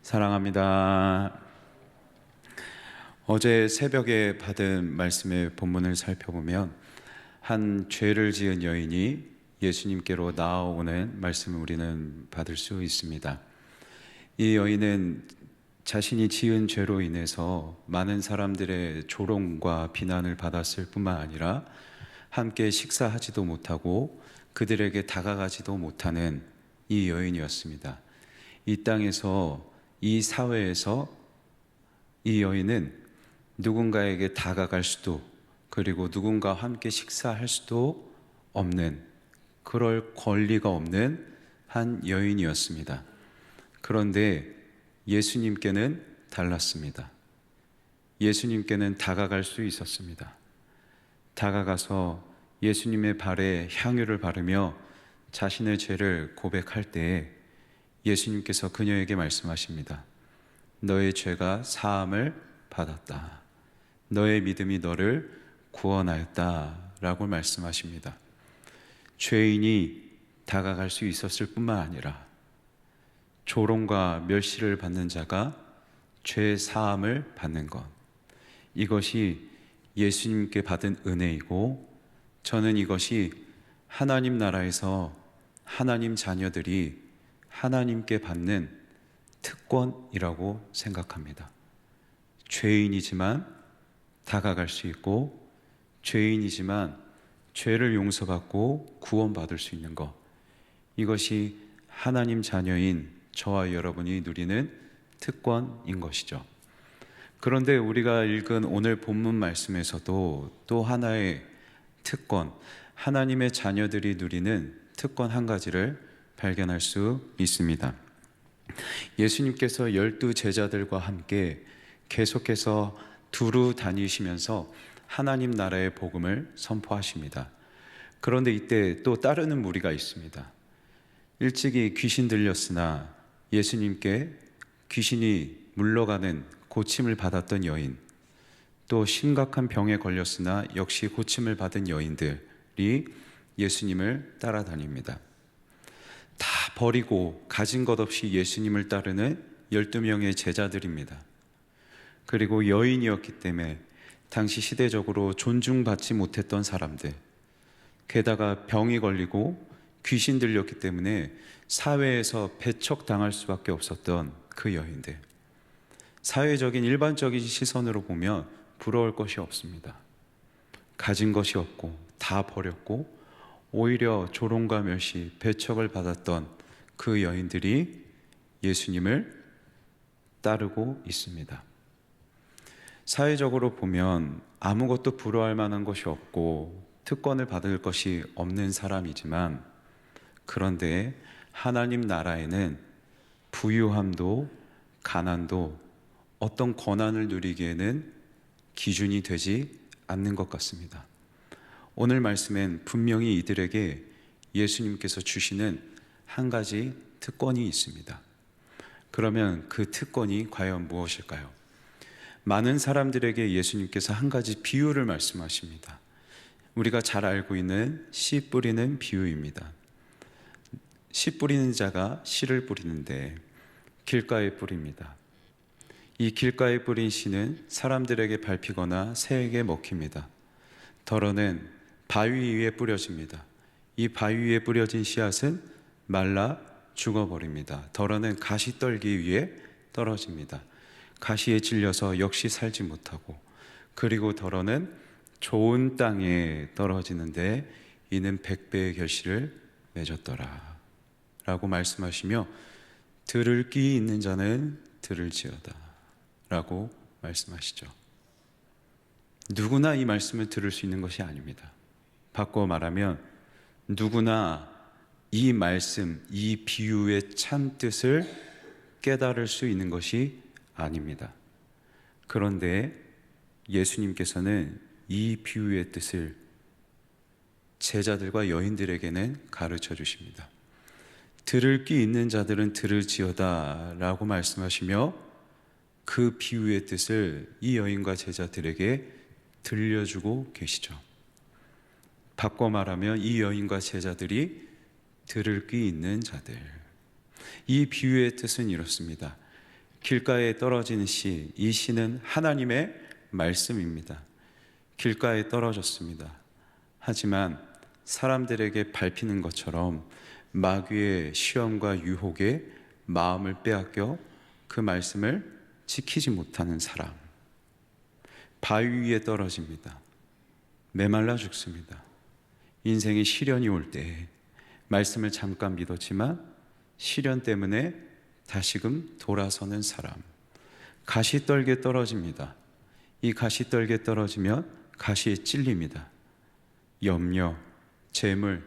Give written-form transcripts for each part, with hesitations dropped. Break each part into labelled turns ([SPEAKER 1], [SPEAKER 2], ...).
[SPEAKER 1] 사랑합니다. 어제 새벽에 받은 말씀의 본문을 살펴보면 한 죄를 지은 여인이 예수님께로 나아오는 말씀을 우리는 받을 수 있습니다. 이 여인은 자신이 지은 죄로 인해서 많은 사람들의 조롱과 비난을 받았을 뿐만 아니라 함께 식사하지도 못하고 그들에게 다가가지도 못하는 이 여인이었습니다. 이 땅에서, 이 사회에서 이 여인은 누군가에게 다가갈 수도, 그리고 누군가와 함께 식사할 수도 없는, 그럴 권리가 없는 한 여인이었습니다. 그런데 예수님께는 달랐습니다. 예수님께는 다가갈 수 있었습니다. 다가가서 예수님의 발에 향유를 바르며 자신의 죄를 고백할 때에 예수님께서 그녀에게 말씀하십니다. 너의 죄가 사함을 받았다. 너의 믿음이 너를 구원하였다. 라고 말씀하십니다. 죄인이 다가갈 수 있었을 뿐만 아니라 조롱과 멸시를 받는 자가 죄 사함을 받는 것, 이것이 예수님께 받은 은혜이고, 저는 이것이 하나님 나라에서 하나님 자녀들이 하나님께 받는 특권이라고 생각합니다. 죄인이지만 다가갈 수 있고, 죄인이지만 죄를 용서받고 구원받을 수 있는 것, 이것이 하나님 자녀인 저와 여러분이 누리는 특권인 것이죠. 그런데 우리가 읽은 오늘 본문 말씀에서도 또 하나의 특권, 하나님의 자녀들이 누리는 특권 한 가지를 발견할 수 있습니다. 예수님께서 12 제자들과 함께 계속해서 두루 다니시면서 하나님 나라의 복음을 선포하십니다. 그런데 이때 또 따르는 무리가 있습니다. 일찍이 귀신 들렸으나 예수님께 귀신이 물러가는 고침을 받았던 여인, 또 심각한 병에 걸렸으나 역시 고침을 받은 여인들이 예수님을 따라다닙니다. 다 버리고 가진 것 없이 예수님을 따르는 12명의 제자들입니다. 그리고 여인이었기 때문에 당시 시대적으로 존중받지 못했던 사람들, 게다가 병이 걸리고 귀신 들렸기 때문에 사회에서 배척당할 수밖에 없었던 그 여인들, 사회적인 일반적인 시선으로 보면 부러울 것이 없습니다. 가진 것이 없고 다 버렸고 오히려 조롱과 멸시, 배척을 받았던 그 여인들이 예수님을 따르고 있습니다. 사회적으로 보면 아무것도 부러워할 만한 것이 없고 특권을 받을 것이 없는 사람이지만, 그런데 하나님 나라에는 부유함도 가난도 어떤 권한을 누리기에는 기준이 되지 않는 것 같습니다. 오늘 말씀엔 분명히 이들에게 예수님께서 주시는 한 가지 특권이 있습니다. 그러면 그 특권이 과연 무엇일까요? 많은 사람들에게 예수님께서 한 가지 비유를 말씀하십니다. 우리가 잘 알고 있는 씨 뿌리는 비유입니다. 씨 뿌리는 자가 씨를 뿌리는데 길가에 뿌립니다. 이 길가에 뿌린 씨는 사람들에게 밟히거나 새에게 먹힙니다. 덜어는 바위 위에 뿌려집니다. 이 바위 위에 뿌려진 씨앗은 말라 죽어버립니다. 덜어는 가시떨기 위에 떨어집니다. 가시에 질려서 역시 살지 못하고, 그리고 덜어는 좋은 땅에 떨어지는데 이는 100배의 결실을 맺었더라 라고 말씀하시며, 들을 귀 있는 자는 들을지어다 라고 말씀하시죠. 누구나 이 말씀을 들을 수 있는 것이 아닙니다. 바꿔 말하면 누구나 이 말씀, 이 비유의 참뜻을 깨달을 수 있는 것이 아닙니다. 그런데 예수님께서는 이 비유의 뜻을 제자들과 여인들에게는 가르쳐 주십니다. 들을 귀 있는 자들은 들을지어다 라고 말씀하시며, 그 비유의 뜻을 이 여인과 제자들에게 들려주고 계시죠. 바꿔 말하면 이 여인과 제자들이 들을 귀 있는 자들, 이 비유의 뜻은 이렇습니다. 길가에 떨어진 씨, 이 씨는 하나님의 말씀입니다. 길가에 떨어졌습니다. 하지만 사람들에게 밟히는 것처럼 마귀의 시험과 유혹에 마음을 빼앗겨 그 말씀을 지키지 못하는 사람, 바위 위에 떨어집니다. 메말라 죽습니다. 인생의 시련이 올 때 말씀을 잠깐 믿었지만 시련 때문에 다시금 돌아서는 사람, 가시떨게 떨어집니다. 이 가시떨게 떨어지면 가시에 찔립니다. 염려, 재물,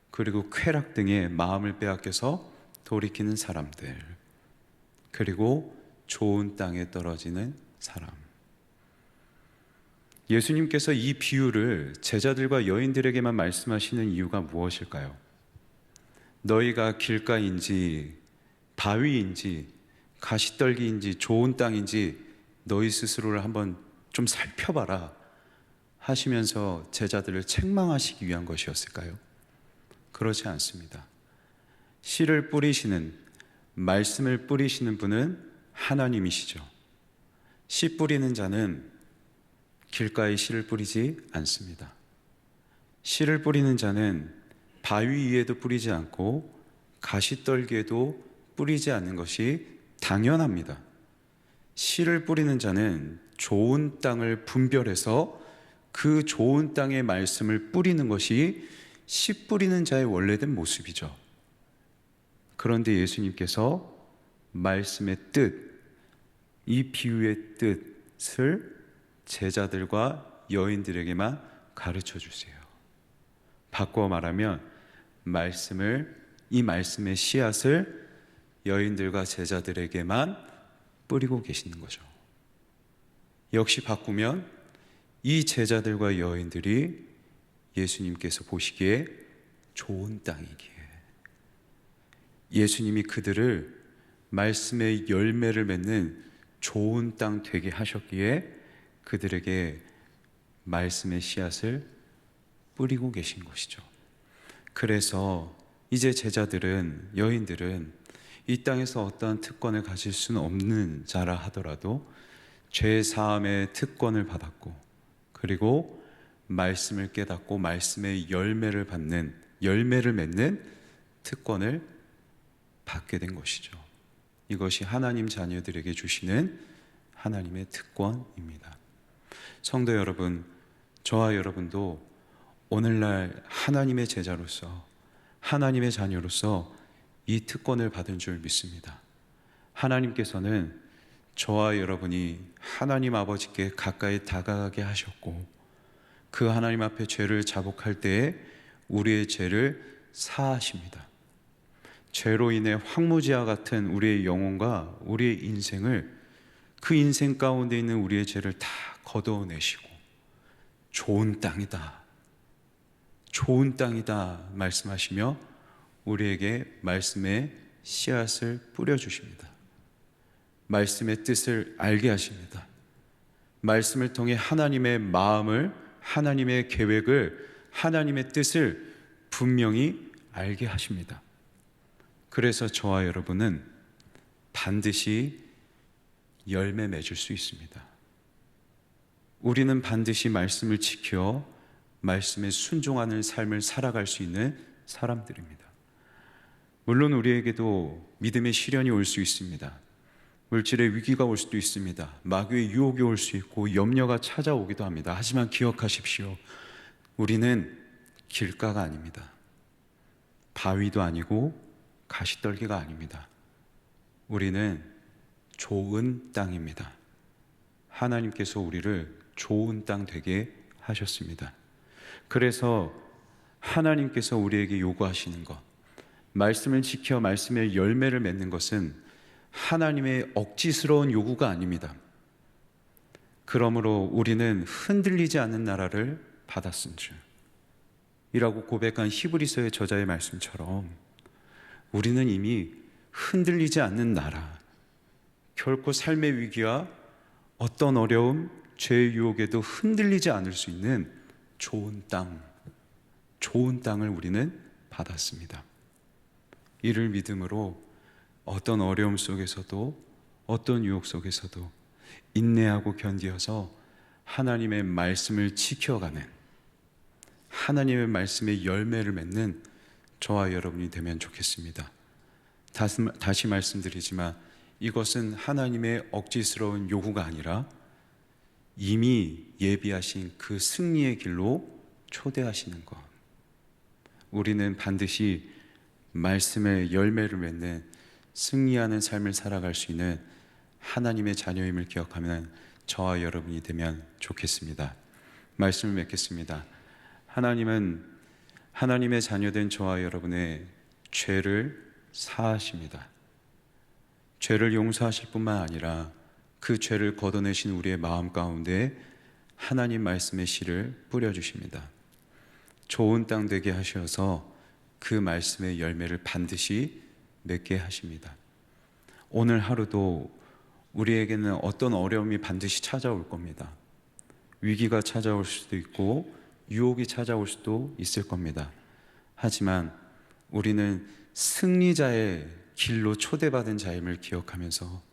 [SPEAKER 1] 그리고 쾌락 등의 마음을 빼앗겨서 돌이키는 사람들, 그리고 좋은 땅에 떨어지는 사람. 예수님께서 이 비유를 제자들과 여인들에게만 말씀하시는 이유가 무엇일까요? 너희가 길가인지 바위인지 가시떨기인지 좋은 땅인지 너희 스스로를 한번 좀 살펴봐라 하시면서 제자들을 책망하시기 위한 것이었을까요? 그렇지 않습니다. 씨를 뿌리시는, 말씀을 뿌리시는 분은 하나님이시죠. 씨 뿌리는 자는 길가에 씨를 뿌리지 않습니다. 씨를 뿌리는 자는 바위 위에도 뿌리지 않고 가시떨기에도 뿌리지 않는 것이 당연합니다. 씨를 뿌리는 자는 좋은 땅을 분별해서 그 좋은 땅의 말씀을 뿌리는 것이 씨 뿌리는 자의 원래된 모습이죠. 그런데 예수님께서 말씀의 뜻, 이 비유의 뜻을 제자들과 여인들에게만 가르쳐 주세요. 바꿔 말하면 이 말씀의 씨앗을 여인들과 제자들에게만 뿌리고 계시는 거죠. 역시 바꾸면 이 제자들과 여인들이 예수님께서 보시기에 좋은 땅이기에, 예수님이 그들을 말씀의 열매를 맺는 좋은 땅 되게 하셨기에 그들에게 말씀의 씨앗을 뿌리고 계신 것이죠. 그래서 이제 제자들은, 여인들은 이 땅에서 어떠한 특권을 가질 수는 없는 자라 하더라도 죄 사함의 특권을 받았고, 그리고 말씀을 깨닫고 말씀의 열매를 맺는 특권을 받게 된 것이죠. 이것이 하나님 자녀들에게 주시는 하나님의 특권입니다. 성도 여러분, 저와 여러분도 오늘날 하나님의 제자로서, 하나님의 자녀로서 이 특권을 받은 줄 믿습니다. 하나님께서는 저와 여러분이 하나님 아버지께 가까이 다가가게 하셨고, 그 하나님 앞에 죄를 자복할 때에 우리의 죄를 사하십니다. 죄로 인해 황무지와 같은 우리의 영혼과 우리의 인생을, 그 인생 가운데 있는 우리의 죄를 다 걷어내시고 좋은 땅이다, 좋은 땅이다 말씀하시며 우리에게 말씀의 씨앗을 뿌려주십니다. 말씀의 뜻을 알게 하십니다. 말씀을 통해 하나님의 마음을, 하나님의 계획을, 하나님의 뜻을 분명히 알게 하십니다. 그래서 저와 여러분은 반드시 열매 맺을 수 있습니다. 우리는 반드시 말씀을 지켜 말씀에 순종하는 삶을 살아갈 수 있는 사람들입니다. 물론 우리에게도 믿음의 시련이 올 수 있습니다. 물질의 위기가 올 수도 있습니다. 마귀의 유혹이 올 수 있고 염려가 찾아오기도 합니다. 하지만 기억하십시오. 우리는 길가가 아닙니다. 바위도 아니고 가시떨기가 아닙니다. 우리는 좋은 땅입니다. 하나님께서 우리를 좋은 땅 되게 하셨습니다. 그래서 하나님께서 우리에게 요구하시는 것, 말씀을 지켜 말씀의 열매를 맺는 것은 하나님의 억지스러운 요구가 아닙니다. 그러므로 우리는 흔들리지 않는 나라를 받았은 줄 이라고 고백한 히브리서의 저자의 말씀처럼 우리는 이미 흔들리지 않는 나라, 결코 삶의 위기와 어떤 어려움, 죄의 유혹에도 흔들리지 않을 수 있는 좋은 땅을 우리는 받았습니다. 이를 믿음으로 어떤 어려움 속에서도, 어떤 유혹 속에서도 인내하고 견디어서 하나님의 말씀을 지켜가는, 하나님의 말씀의 열매를 맺는 저와 여러분이 되면 좋겠습니다. 다시 말씀드리지만 이것은 하나님의 억지스러운 요구가 아니라 이미 예비하신 그 승리의 길로 초대하시는 것. 우리는 반드시 말씀의 열매를 맺는 승리하는 삶을 살아갈 수 있는 하나님의 자녀임을 기억하면 저와 여러분이 되면 좋겠습니다. 말씀을 맺겠습니다. 하나님은 하나님의 자녀된 저와 여러분의 죄를 사하십니다. 죄를 용서하실 뿐만 아니라 그 죄를 걷어내신 우리의 마음 가운데 하나님 말씀의 씨를 뿌려주십니다. 좋은 땅 되게 하셔서 그 말씀의 열매를 반드시 맺게 하십니다. 오늘 하루도 우리에게는 어떤 어려움이 반드시 찾아올 겁니다. 위기가 찾아올 수도 있고 유혹이 찾아올 수도 있을 겁니다. 하지만 우리는 승리자의 길로 초대받은 자임을 기억하면서,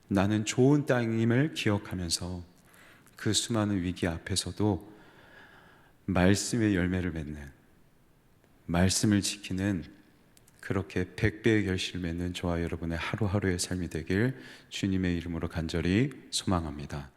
[SPEAKER 1] 나는 좋은 땅임을 기억하면서 그 수많은 위기 앞에서도 말씀의 열매를 맺는, 말씀을 지키는, 그렇게 100배의 결실을 맺는 저와 여러분의 하루하루의 삶이 되길 주님의 이름으로 간절히 소망합니다.